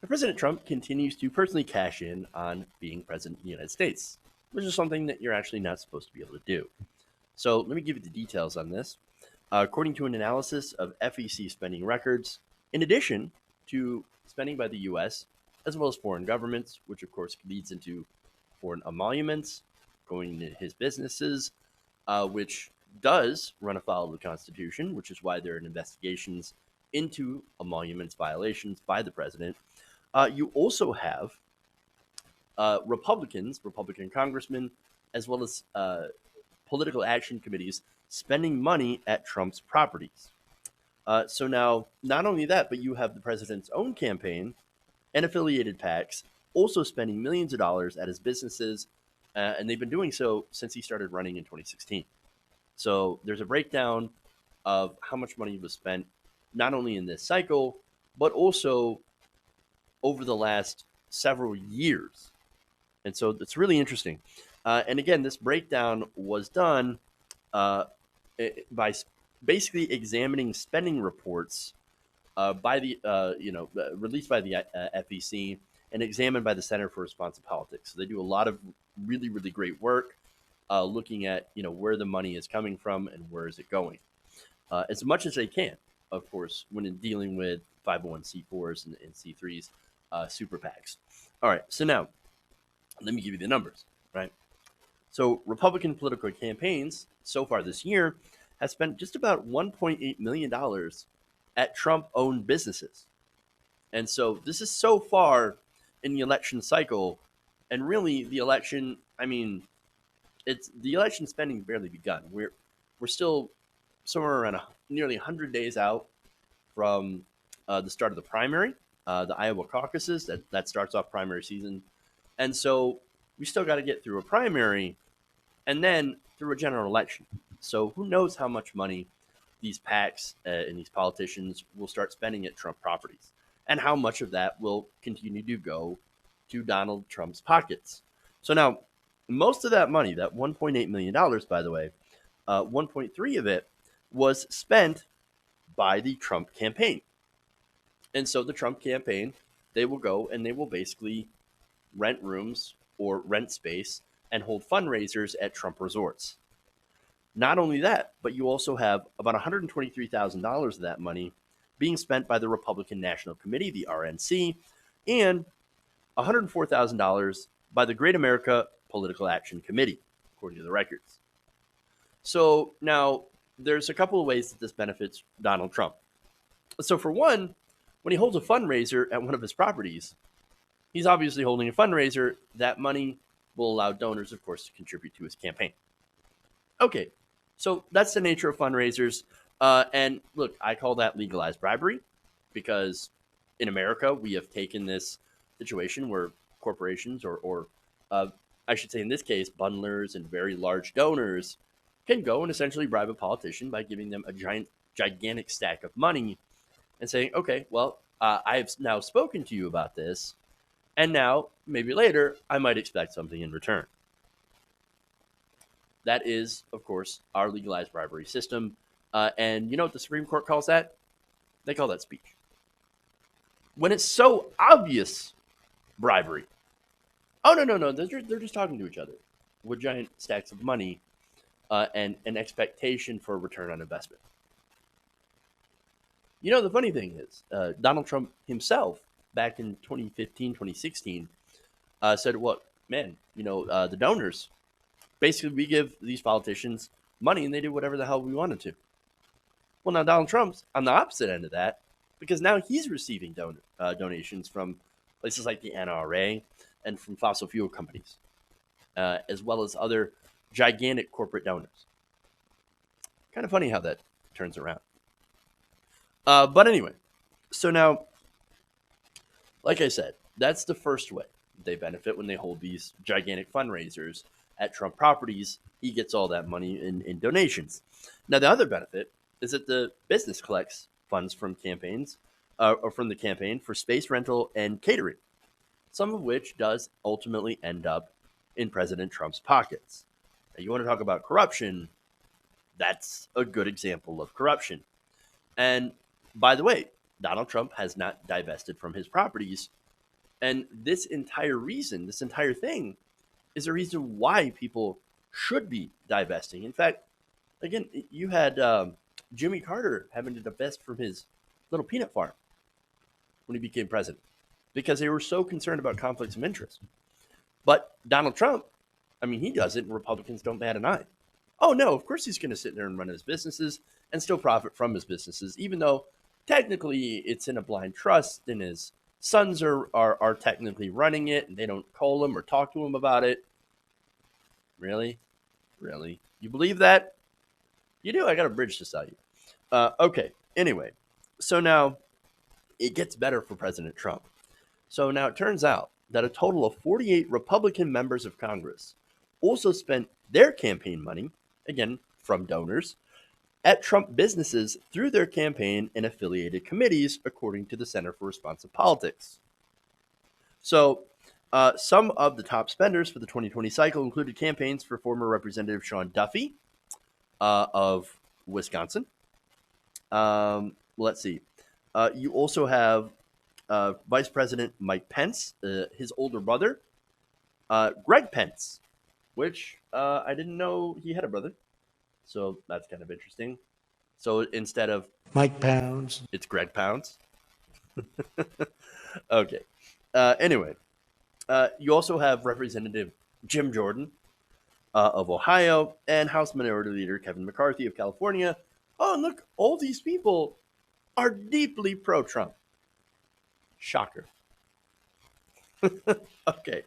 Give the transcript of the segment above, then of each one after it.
President Trump continues to personally cash in on being president of the United States, which is something that you're actually not supposed to be able to do. So let me give you the details on this. According to an analysis of FEC spending records, in addition to spending by the U.S., as well as foreign governments, which of course leads into foreign emoluments, going to his businesses, which does run afoul of the Constitution, which is why there are investigations into emoluments violations by the president. You also have Republican congressmen, as well as political action committees spending money at Trump's properties. So now, not only that, but you have the president's own campaign and affiliated PACs also spending millions of dollars at his businesses, and they've been doing so since he started running in 2016. So there's a breakdown of how much money was spent, not only in this cycle, but also over the last several years. And so it's really interesting. And again, this breakdown was done uh, by basically examining spending reports by the released by the FEC and examined by the Center for Responsive Politics. So they do a lot of really great work looking at where the money is coming from and where is it going, as much as they can, of course, when in dealing with 501c4s and C3s, super PACs. All right, so now let me give you the numbers, right? So Republican political campaigns so far this year have spent just about $1.8 million at Trump-owned businesses. And so this is so far in the election cycle, and really the election, I mean, it's the election spending barely begun. We're still somewhere around nearly 100 days out from the start of the primary, the Iowa caucuses. That starts off primary season, and so we still got to get through a primary and then through a general election. So who knows how much money these PACs and these politicians will start spending at Trump properties, and how much of that will continue to go to Donald Trump's pockets. So now, most of that money, that $1.8 million, by the way, 1.3 of it was spent by the Trump campaign. And so the Trump campaign, they will go and they will basically rent rooms or rent space and hold fundraisers at Trump resorts. Not only that, but you also have about $123,000 of that money being spent by the Republican National Committee, the RNC, and $104,000 by the Great America Political Action Committee, according to the records. So now there's a couple of ways that this benefits Donald Trump. So for one, when he holds a fundraiser at one of his properties, he's obviously holding a fundraiser. That money will allow donors, of course, to contribute to his campaign. Okay, so that's the nature of fundraisers. And look, I call that legalized bribery because in America, we have taken this situation where corporations or I should say in this case, bundlers and very large donors can go and essentially bribe a politician by giving them a gigantic stack of money and saying, okay, well, I have now spoken to you about this, and now maybe later I might expect something in return. That is, of course, our legalized bribery system. And you know what the Supreme Court calls that? They call that speech. When it's so obvious bribery. Oh, no. They're just talking to each other with giant stacks of money and an expectation for a return on investment. You know, the funny thing is, Donald Trump himself, back in 2015, 2016, said, "What, man, the donors, basically, we give these politicians money and they do whatever the hell we wanted to." Well, now Donald Trump's on the opposite end of that because now he's receiving donations from places like the NRA and from fossil fuel companies, as well as other gigantic corporate donors. Kind of funny how that turns around. But anyway, so now, like I said, that's the first way they benefit when they hold these gigantic fundraisers at Trump properties. He gets all that money in donations. Now, the other benefit is that the business collects funds from campaigns or from the campaign for space rental and catering, some of which does ultimately end up in President Trump's pockets. Now, you want to talk about corruption? That's a good example of corruption. And by the way, Donald Trump has not divested from his properties And this entire thing is a reason why people should be divesting. In fact, again, you had Jimmy Carter having to divest from his little peanut farm when he became president because they were so concerned about conflicts of interest. But Donald Trump, I mean, he does it, and Republicans don't bat an eye. Oh, no, of course he's going to sit there and run his businesses and still profit from his businesses, even though technically it's in a blind trust and his sons are technically running it and they don't call him or talk to him about it. Really? Really? You believe that? You do? I got a bridge to sell you. Okay. Anyway, so now it gets better for President Trump. So now it turns out that a total of 48 Republican members of Congress also spent their campaign money, again, from donors, at Trump businesses through their campaign and affiliated committees, according to the Center for Responsive Politics. So some of the top spenders for the 2020 cycle included campaigns for former Representative Sean Duffy of Wisconsin. Let's see. You also have Vice President Mike Pence, his older brother, Greg Pence, which I didn't know he had a brother. So that's kind of interesting. So instead of Mike Pounds, it's Greg Pounds. Okay. Anyway, you also have Representative Jim Jordan of Ohio and House Minority Leader Kevin McCarthy of California. Oh, and look, all these people are deeply pro-Trump. Shocker. Okay.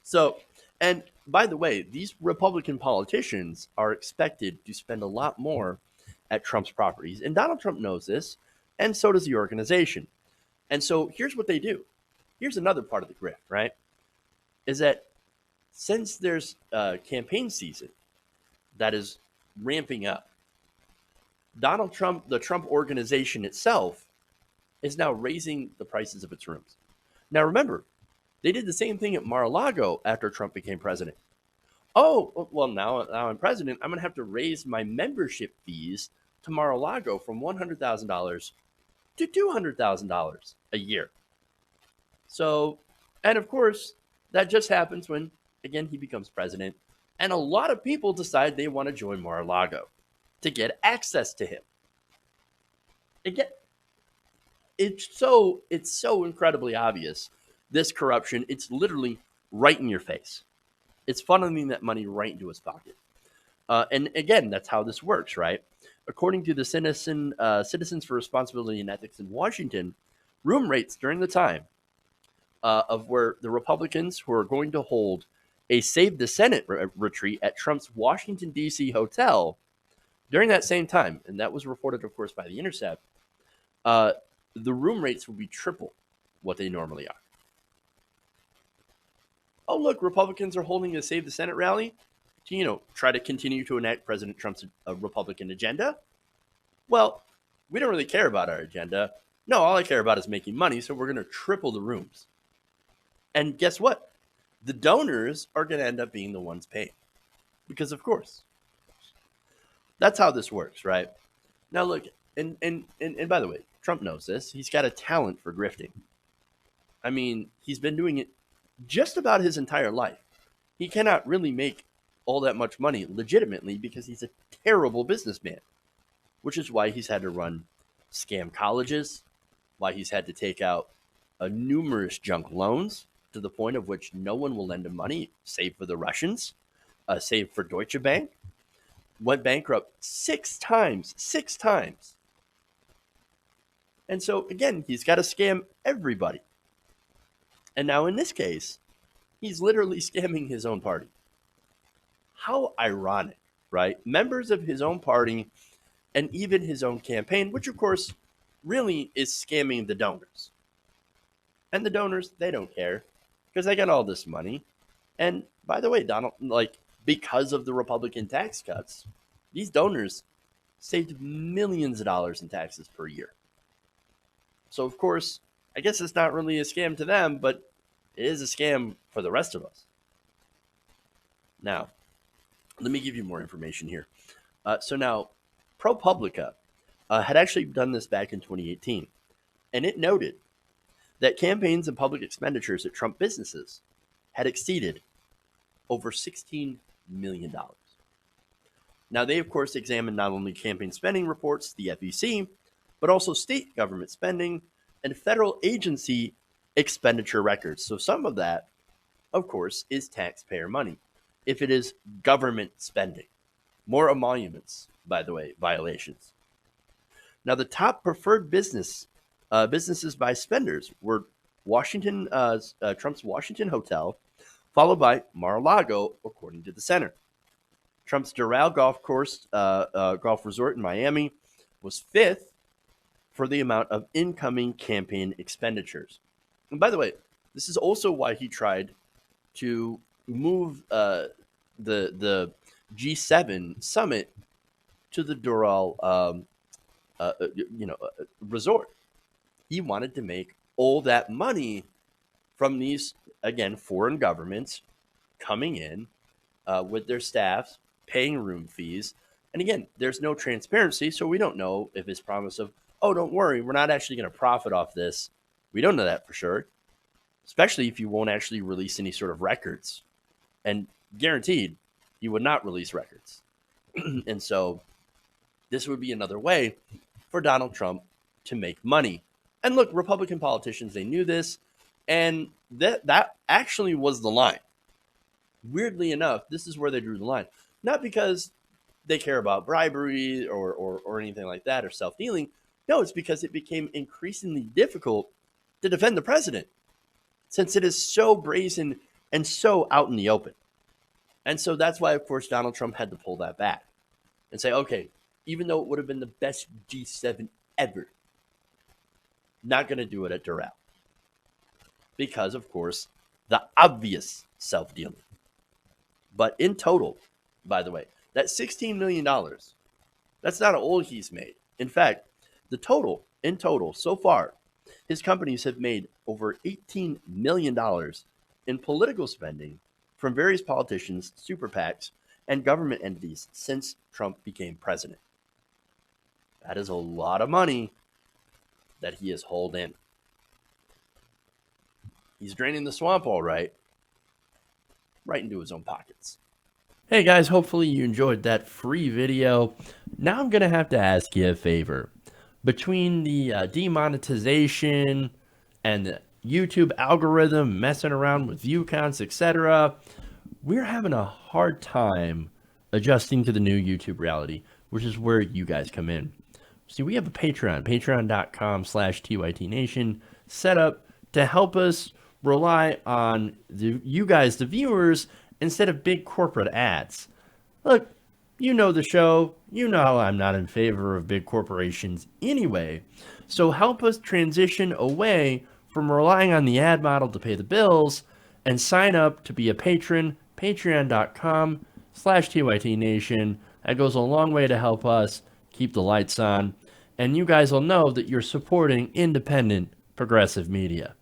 So, and by the way, these Republican politicians are expected to spend a lot more at Trump's properties. And Donald Trump knows this, and so does the organization. And so here's what they do. Here's another part of the grift, right? Is that since there's a campaign season that is ramping up, Donald Trump, the Trump organization itself, is now raising the prices of its rooms. Now remember, they did the same thing at Mar-A-Lago after Trump became president. Oh, well, now I'm president, I'm going to have to raise my membership fees to Mar-A-Lago from $100,000 to $200,000 a year. So, and of course, that just happens when, again, he becomes president. And a lot of people decide they want to join Mar-a-Lago to get access to him. Again, it's so incredibly obvious, this corruption. It's literally right in your face. It's funneling that money right into his pocket. And again, that's how this works, right? According to the Citizens for Responsibility and Ethics in Washington, room rates during the time of where the Republicans who are going to hold a Save the Senate retreat at Trump's Washington, D.C. hotel during that same time, and that was reported, of course, by The Intercept, the room rates will be triple what they normally are. Oh, look, Republicans are holding a Save the Senate rally to, try to continue to enact President Trump's Republican agenda. Well, we don't really care about our agenda. No, all I care about is making money, so we're going to triple the rooms. And guess what? The donors are going to end up being the ones paying. Because, of course, that's how this works, right? Now, look, and by the way, Trump knows this. He's got a talent for grifting. I mean, he's been doing it just about his entire life. He cannot really make all that much money legitimately because he's a terrible businessman, which is why he's had to run scam colleges, why he's had to take out numerous junk loans to the point of which no one will lend him money, save for the Russians, save for Deutsche Bank. Went bankrupt 6 times. 6 times. And so, again, he's got to scam everybody. And now in this case, he's literally scamming his own party. How ironic, right? Members of his own party and even his own campaign, which of course really is scamming the donors. And the donors, they don't care because they got all this money. And by the way, Donald, because of the Republican tax cuts, these donors saved millions of dollars in taxes per year. So, of course, I guess it's not really a scam to them, but it is a scam for the rest of us. Now, let me give you more information here. So now, ProPublica had actually done this back in 2018, and it noted that campaigns and public expenditures at Trump businesses had exceeded over $16 million. Now, they, of course, examined not only campaign spending reports, the FEC, but also state government spending and federal agency expenditure records. So some of that, of course, is taxpayer money. If it is government spending, more emoluments, by the way, violations. Now, the top preferred businesses by spenders were Trump's Washington hotel, followed by Mar-A-Lago, according to the center. Trump's Doral golf resort in Miami was fifth for the amount of incoming campaign expenditures. And by the way, this is also why he tried to move the G7 summit to the Doral resort. He wanted to make all that money from these, again, foreign governments coming in with their staffs, paying room fees. And again, there's no transparency, so we don't know if his promise of, oh, don't worry, we're not actually going to profit off this. We don't know that for sure, especially if you won't actually release any sort of records. And guaranteed, you would not release records. And so this would be another way for Donald Trump to make money. And look, Republican politicians, they knew this, and that actually was the line. Weirdly enough, this is where they drew the line. Not because they care about bribery or anything like that, or self-dealing. No, it's because it became increasingly difficult to defend the president, since it is so brazen and so out in the open. And so that's why, of course, Donald Trump had to pull that back and say, okay, even though it would have been the best G7 ever, not going to do it at Doral. Because, of course, the obvious self-dealing. But in total, by the way, that $16 million, that's not all he's made. In fact, in total, so far, his companies have made over $18 million in political spending from various politicians, super PACs, and government entities since Trump became president. That is a lot of money that he has hauled in. He's draining the swamp all right into his own pockets. Hey guys, hopefully you enjoyed that free video. Now I'm going to have to ask you a favor. Between the demonetization and the YouTube algorithm messing around with view counts, etc., we're having a hard time adjusting to the new YouTube reality, which is where you guys come in. See, we have a patreon.com/TYTNation set up to help us rely on you guys, the viewers, instead of big corporate ads. Look, you know the show. You know how I'm not in favor of big corporations anyway. So help us transition away from relying on the ad model to pay the bills and sign up to be a patron, patreon.com/TYTNation. That goes a long way to help us keep the lights on. And you guys will know that you're supporting independent progressive media.